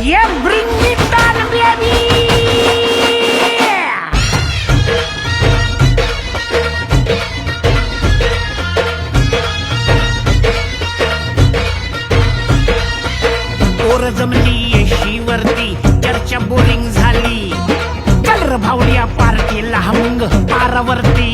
Yeah, bring it on, baby. पोर जमली येशीवरती चर्चा बोरिंग झाली. चल रे भावड्या पार्टीला मग पारावरती